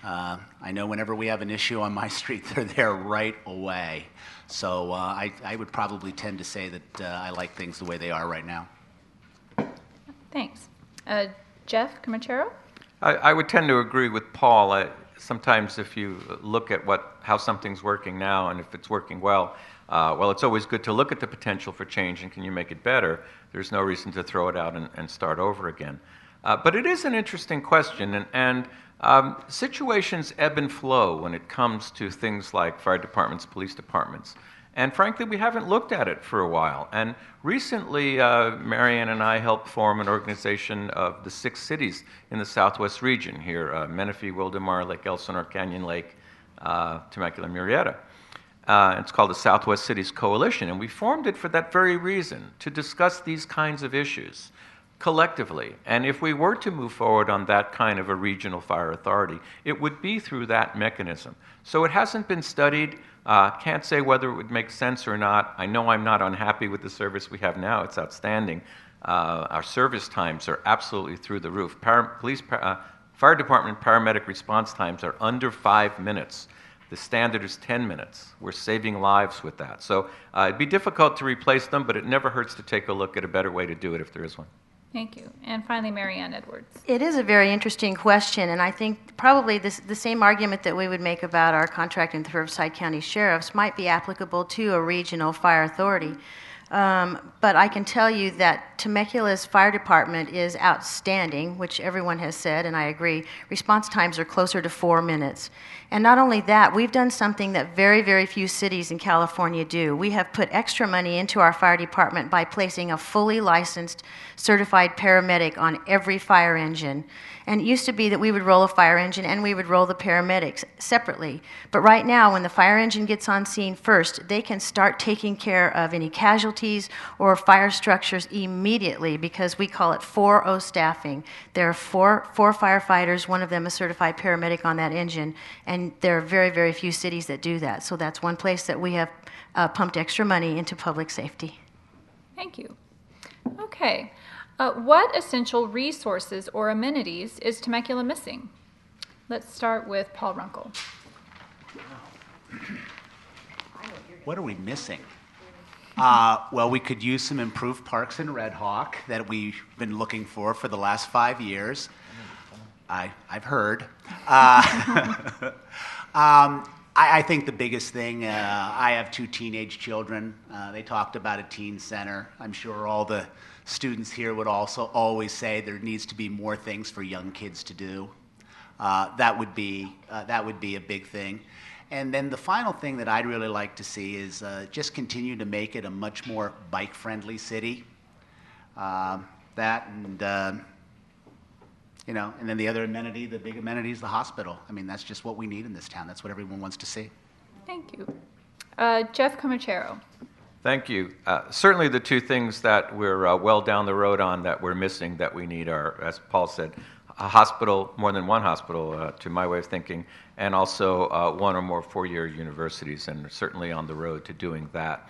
I know whenever we have an issue on my street, they're there right away. So I would probably tend to say that I like things the way they are right now. Thanks. Jeff Comachero? I would tend to agree with Paul. Sometimes if you look at how something's working now and if it's working well, it's always good to look at the potential for change and can you make it better. There's no reason to throw it out and start over again. But it is an interesting question, and situations ebb and flow when it comes to things like fire departments, police departments. And frankly, we haven't looked at it for a while. And recently, Marianne and I helped form an organization of the 6 cities in the Southwest region here, Menifee, Wildomar, Lake Elsinore, Canyon Lake, Temecula, Murrieta. It's called the Southwest Cities Coalition, and we formed it for that very reason, to discuss these kinds of issues collectively. And if we were to move forward on that kind of a regional fire authority, it would be through that mechanism. So it hasn't been studied. Can't say whether it would make sense or not. I know I'm not unhappy with the service we have now. It's outstanding. Our service times are absolutely through the roof. Fire department paramedic response times are under 5 minutes. The standard is 10 minutes. We're saving lives with that. So it'd be difficult to replace them, but it never hurts to take a look at a better way to do it if there is one. Thank you. And finally, Mary Ann Edwards. It is a very interesting question, and I think probably the same argument that we would make about our contract in the Riverside County Sheriffs might be applicable to a regional fire authority. But I can tell you that Temecula's fire department is outstanding, which everyone has said, and I agree. Response times are closer to 4 minutes. And not only that, we've done something that very, very few cities in California do. We have put extra money into our fire department by placing a fully licensed, certified paramedic on every fire engine. And it used to be that we would roll a fire engine and we would roll the paramedics separately. But right now, when the fire engine gets on scene first, they can start taking care of any casualties or fire structures immediately because we call it 4-0 staffing. There are four firefighters, one of them a certified paramedic on that engine, and there are very, very few cities that do that. So that's one place that we have pumped extra money into public safety. Thank you. Okay. What essential resources or amenities is Temecula missing? Let's start with Paul Runkle. What are we missing? Well, we could use some improved parks in Red Hawk that we've been looking for the last 5 years. I've heard. I think the biggest thing, I have 2 teenage children. They talked about a teen center. I'm sure all the students here would also always say there needs to be more things for young kids to do. That would be a big thing. And then the final thing that I'd really like to see is just continue to make it a much more bike-friendly city. That and you know, and then the other amenity, the big amenity, is the hospital. I mean, that's just what we need in this town. That's what everyone wants to see. Thank you. Jeff Comachero. Thank you. Certainly the 2 things that we're well down the road on that we're missing that we need are, as Paul said, a hospital, more than one hospital, to my way of thinking, and also 1 or more 4-year universities, and certainly on the road to doing that.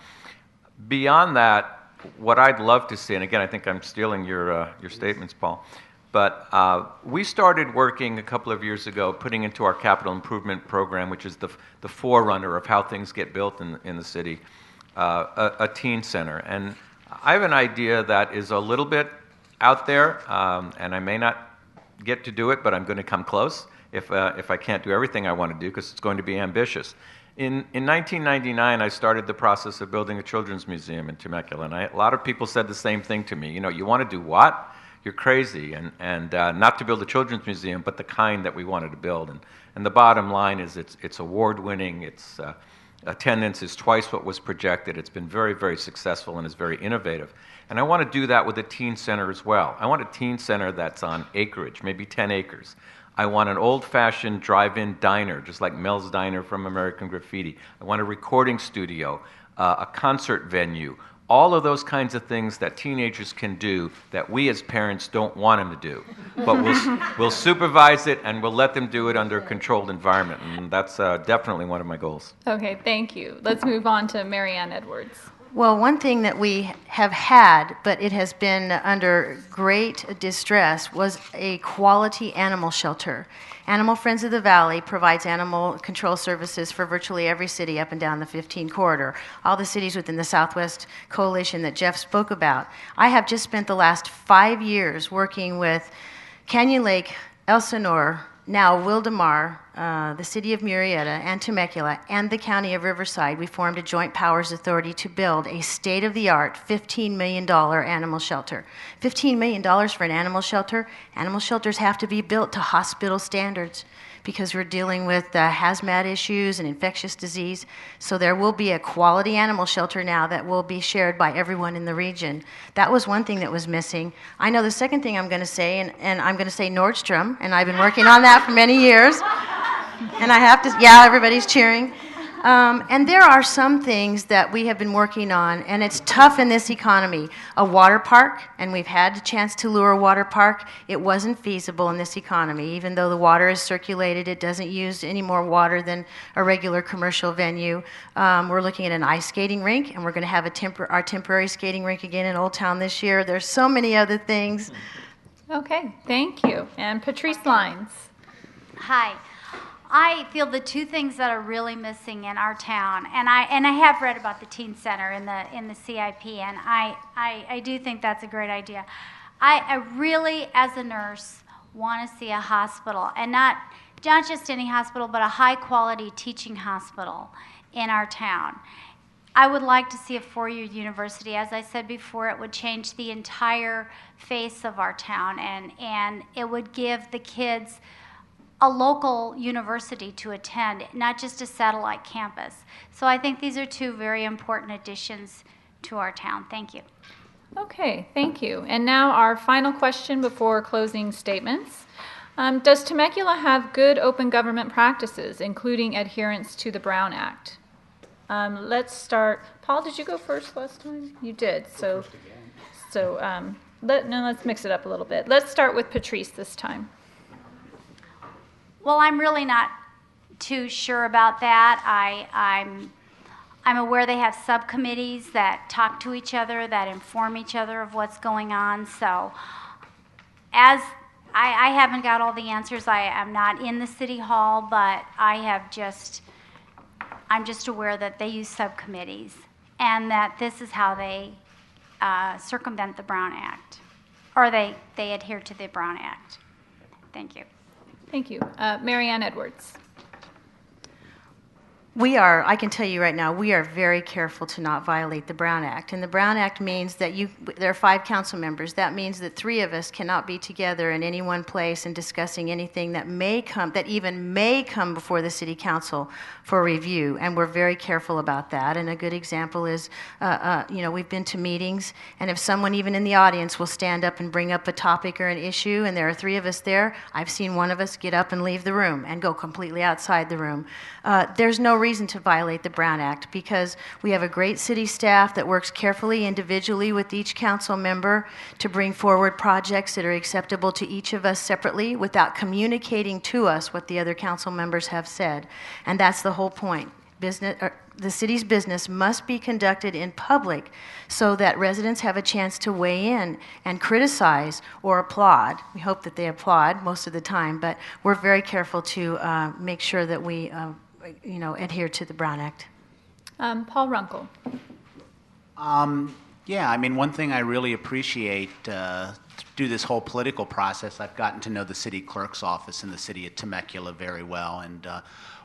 Beyond that, what I'd love to see, and again, I think I'm stealing your statements, Paul, but we started working a couple of years ago, putting into our capital improvement program, which is the forerunner of how things get built in the city, a teen center. And I have an idea that is a little bit out there, and I may not get to do it, but I'm going to come close if I can't do everything I want to do, because it's going to be ambitious. In 1999, I started the process of building a children's museum in Temecula, and a lot of people said the same thing to me. You know, you want to do what? You're crazy, and not to build a children's museum, but the kind that we wanted to build. And the bottom line is it's award-winning. Its attendance is twice what was projected. It's been very, very successful and is very innovative. And I want to do that with a teen center as well. I want a teen center that's on acreage, maybe 10 acres. I want an old-fashioned drive-in diner, just like Mel's Diner from American Graffiti. I want a recording studio, a concert venue, all of those kinds of things that teenagers can do that we as parents don't want them to do. But we'll supervise it and we'll let them do it under a controlled environment. And that's definitely one of my goals. Okay, thank you. Let's move on to Mary Ann Edwards. Well, one thing that we have had, but it has been under great distress, was a quality animal shelter. Animal Friends of the Valley provides animal control services for virtually every city up and down the 15 corridor, all the cities within the Southwest Coalition that Jeff spoke about. I have just spent the last 5 years working with Canyon Lake, Elsinore, now Wildomar, the city of Murrieta, and Temecula, and the county of Riverside. We formed a joint powers authority to build a state-of-the-art $15 million animal shelter. $15 million for an animal shelter? Animal shelters have to be built to hospital standards because we're dealing with hazmat issues and infectious disease. So there will be a quality animal shelter now that will be shared by everyone in the region. That was one thing that was missing. I know the second thing I'm going to say, and I'm going to say Nordstrom, and I've been working on that for many years. And I have to, yeah, everybody's cheering. And there are some things that we have been working on, and it's tough in this economy. A water park, and we've had a chance to lure a water park. It wasn't feasible in this economy. Even though the water is circulated, it doesn't use any more water than a regular commercial venue. We're looking at an ice skating rink, and we're going to have our temporary skating rink again in Old Town this year. There's so many other things. Okay, thank you. And Patrice Lines. Hi. I feel the two things that are really missing in our town, and I have read about the teen center in the CIP, and I do think that's a great idea. I really, as a nurse, want to see a hospital, and not just any hospital, but a high quality teaching hospital in our town. I would like to see a four-year university. As I said before, it would change the entire face of our town, and it would give the kids a local university to attend, not just a satellite campus. So I think these are two very important additions to our town. Thank you. Okay, thank you. And now our final question before closing statements. Does Temecula have good open government practices, including adherence to the Brown Act? Let's start. Paul, did you go first last time? You did. Let's mix it up a little bit. Let's start with Patrice this time. Well, I'm really not too sure about that. I'm aware they have subcommittees that talk to each other, that inform each other of what's going on. So, as I haven't got all the answers. I am not in the city hall, but I'm just aware that they use subcommittees and that this is how they circumvent the Brown Act, or they adhere to the Brown Act. Thank you. Thank you. Mary Ann Edwards. I can tell you right now, we are very careful to not violate the Brown Act. And the Brown Act means that there are 5 council members. That means that 3 of us cannot be together in any one place and discussing anything that even may come before the city council for review. And we're very careful about that. And a good example is, we've been to meetings, and if someone even in the audience will stand up and bring up a topic or an issue, and there are 3 of us there, I've seen one of us get up and leave the room and go completely outside the room. There's no reason to violate the Brown Act because we have a great city staff that works carefully individually with each council member to bring forward projects that are acceptable to each of us separately without communicating to us what the other council members have said. And that's the whole point. The city's business must be conducted in public so that residents have a chance to weigh in and criticize or applaud. We hope that they applaud most of the time, but we're very careful to make sure that we adhere to the Brown Act. Paul Runkle. One thing I really appreciate through this whole political process, I've gotten to know the city clerk's office in the city of Temecula very well. And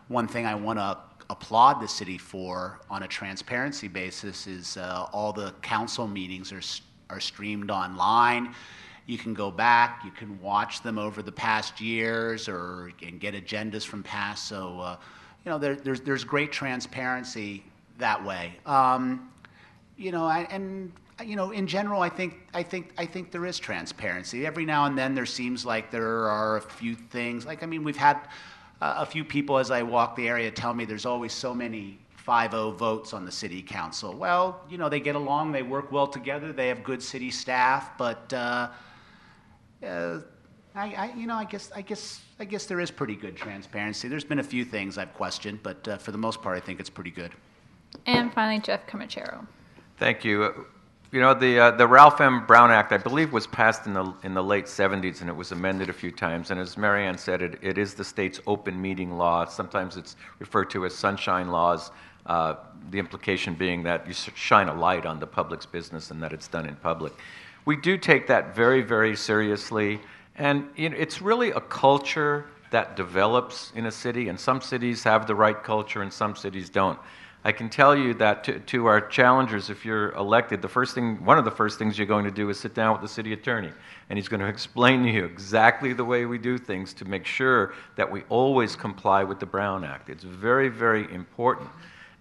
one thing I want to applaud the city for on a transparency basis is all the council meetings are streamed online. You can go back, you can watch them over the past years and get agendas from past. So, there's great transparency that way. In general, I think there is transparency. Every now and then, there seems like there are a few things. We've had a few people as I walk the area tell me there's always so many 5-0 votes on the city council. Well, they get along, they work well together, they have good city staff, but I guess there is pretty good transparency. There's been a few things I've questioned, but for the most part, I think it's pretty good. And finally, Jeff Comachero. Thank you. The Ralph M. Brown Act, I believe, was passed in the late 70s, and it was amended a few times. And as Mary Ann said, it is the state's open meeting law. Sometimes it's referred to as sunshine laws, the implication being that you shine a light on the public's business and that it's done in public. We do take that very, very seriously. And it's really a culture that develops in a city, and some cities have the right culture and some cities don't. I can tell you that to our challengers, if you're elected, one of the first things you're going to do is sit down with the city attorney, and he's going to explain to you exactly the way we do things to make sure that we always comply with the Brown Act. It's very, very important.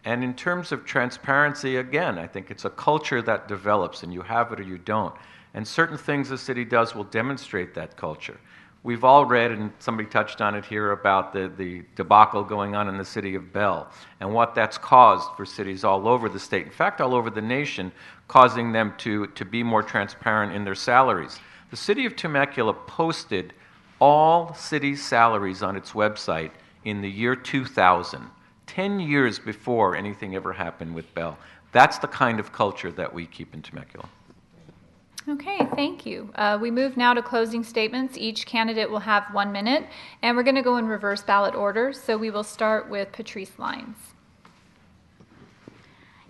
And in terms of transparency, again, I think it's a culture that develops, and you have it or you don't. And certain things the city does will demonstrate that culture. We've all read, and somebody touched on it here, about the debacle going on in the city of Bell and what that's caused for cities all over the state, in fact, all over the nation, causing them to be more transparent in their salaries. The city of Temecula posted all city salaries on its website in the year 2000, 10 years before anything ever happened with Bell. That's the kind of culture that we keep in Temecula. Okay, thank you. We move now to closing statements. Each candidate will have 1 minute, and we're going to go in reverse ballot order. So we will start with Patrice Lyons.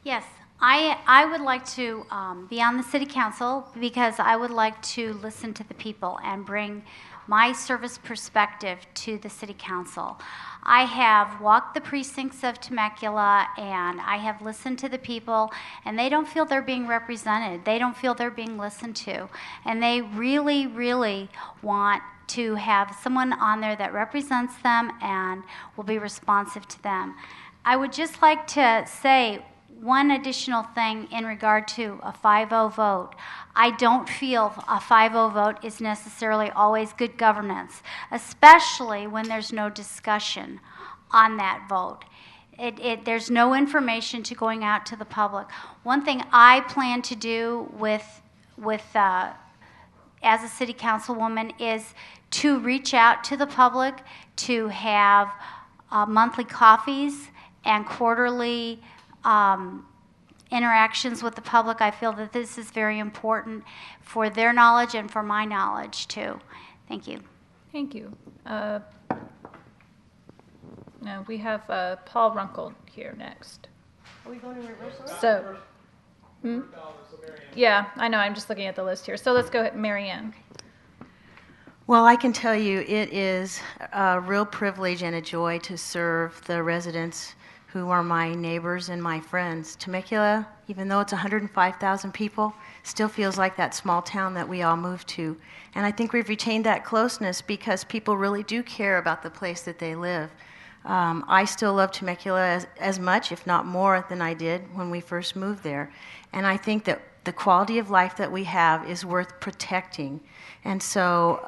Yes, I would like to be on the city council because I would like to listen to the people and bring my service perspective to the city council. I have walked the precincts of Temecula and I have listened to the people, and they don't feel they're being represented. They don't feel they're being listened to. And they really, really want to have someone on there that represents them and will be responsive to them. I would just like to say one additional thing in regard to a 5-0 vote. I don't feel a 5-0 vote is necessarily always good governance, especially when there's no discussion on that vote. There's no information to going out to the public. One thing I plan to do as a city councilwoman is to reach out to the public, to have monthly coffees and quarterly interactions with the public. I feel that this is very important for their knowledge and for my knowledge too. Thank you. Thank you. No, we have Paul Runkle here next. Are we going in reverse order? So, yeah, I know. I'm just looking at the list here. So let's go ahead, Mary Ann. Well, I can tell you it is a real privilege and a joy to serve the residents who are my neighbors and my friends. Temecula, even though it's 105,000 people, still feels like that small town that we all moved to. And I think we've retained that closeness because people really do care about the place that they live. I still love Temecula as much, if not more, than I did when we first moved there. And I think that the quality of life that we have is worth protecting. And so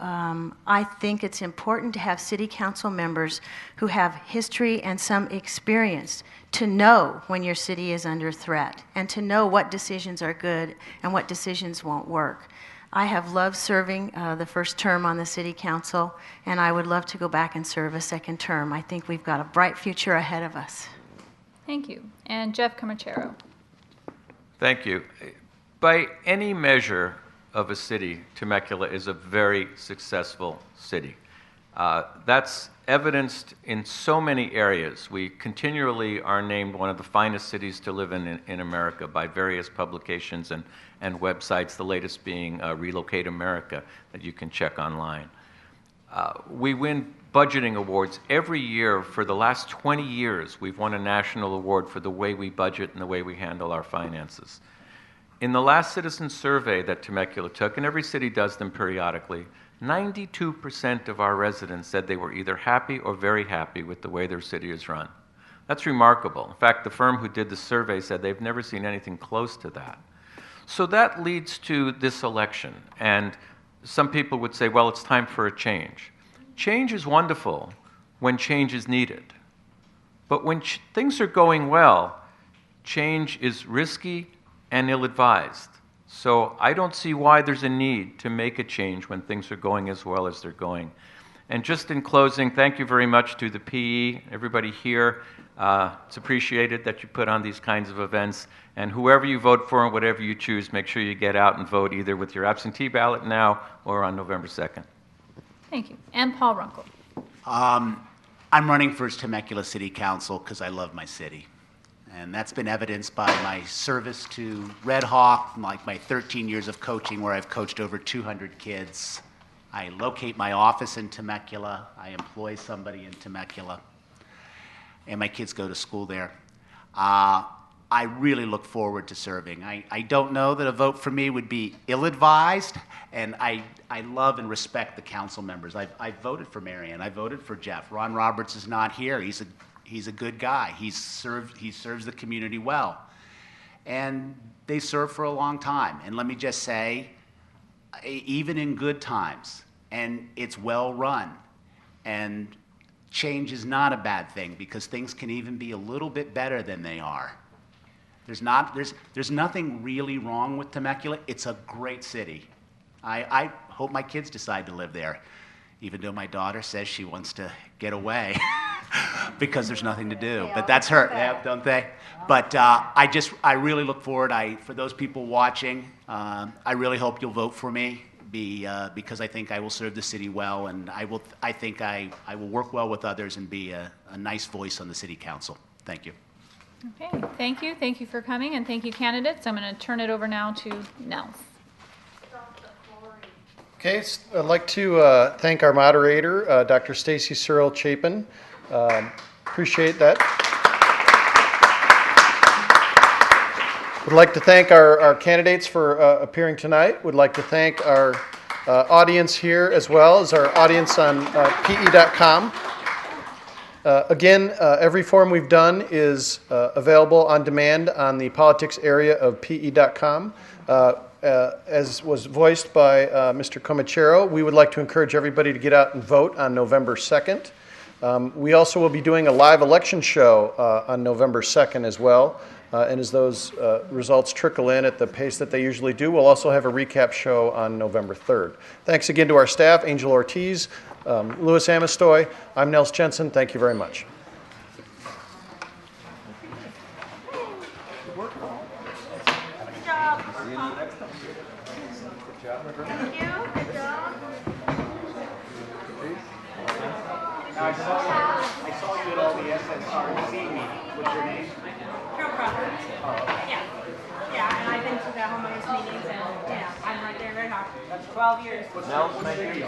I think it's important to have city council members who have history and some experience to know when your city is under threat and to know what decisions are good and what decisions won't work. I have loved serving the first term on the city council, and I would love to go back and serve a second term. I think we've got a bright future ahead of us. Thank you. And Jeff Camachero. Thank you. By any measure of a city, Temecula is a very successful city. That's evidenced in so many areas. We continually are named one of the finest cities to live in America by various publications and websites, the latest being Relocate America that you can check online. We win budgeting awards every year. For the last 20 years, we've won a national award for the way we budget and the way we handle our finances. In the last citizen survey that Temecula took, and every city does them periodically, 92% of our residents said they were either happy or very happy with the way their city is run. That's remarkable. In fact, the firm who did the survey said they've never seen anything close to that. So that leads to this election. And some people would say, well, it's time for a change. Change is wonderful when change is needed. But when things are going well, change is risky and ill-advised. So I don't see why there's a need to make a change when things are going as well as they're going. And just in closing, thank you very much to the PE, everybody here. It's appreciated that you put on these kinds of events. And whoever you vote for and whatever you choose, make sure you get out and vote either with your absentee ballot now or on November 2nd. Thank you. And Paul Runkle. I'm running for Temecula City Council because I love my city. And that's been evidenced by my service to Red Hawk, like my 13 years of coaching where I've coached over 200 kids. I locate my office in Temecula. I employ somebody in Temecula. And my kids go to school there. I really look forward to serving. I don't know that a vote for me would be ill-advised, and I love and respect the council members. I voted for Marianne. I voted for Jeff. Ron Roberts is not here. He's a good guy. He serves the community well. And they serve for a long time. And let me just say, even in good times, and it's well run, and change is not a bad thing because things can even be a little bit better than they are. There's nothing really wrong with Temecula. It's a great city. I hope my kids decide to live there, even though my daughter says she wants to get away. because there's nothing to do. But that's her, yeah, don't they? But I really look forward. For those people watching, I really hope you'll vote for me because I think I will serve the city well, and I think I will work well with others and be a nice voice on the city council. Thank you. Okay, thank you. Thank you for coming, and thank you, candidates. I'm going to turn it over now to Nels. Okay, I'd like to thank our moderator, Dr. Stacy Searle Chapin. Appreciate that. Would like to thank our candidates for appearing tonight. Would like to thank our audience here as well as our audience on PE.com. Again, every forum we've done is available on demand on the politics area of PE.com. As was voiced by Mr. Comachero, we would like to encourage everybody to get out and vote on November 2nd. We also will be doing a live election show on November 2nd as well. And as those results trickle in at the pace that they usually do, we'll also have a recap show on November 3rd. Thanks again to our staff, Angel Ortiz, Louis Amistoy. I'm Nels Jensen. Thank you very much. Thank you. Good job. I saw you at all the SSRC meetings. What's your name? Carol Crawford. Yeah. Yeah, and I've been to the homeowners meetings, and I'm right there, Red Hawk. 12 years. Nels, nice to meet you.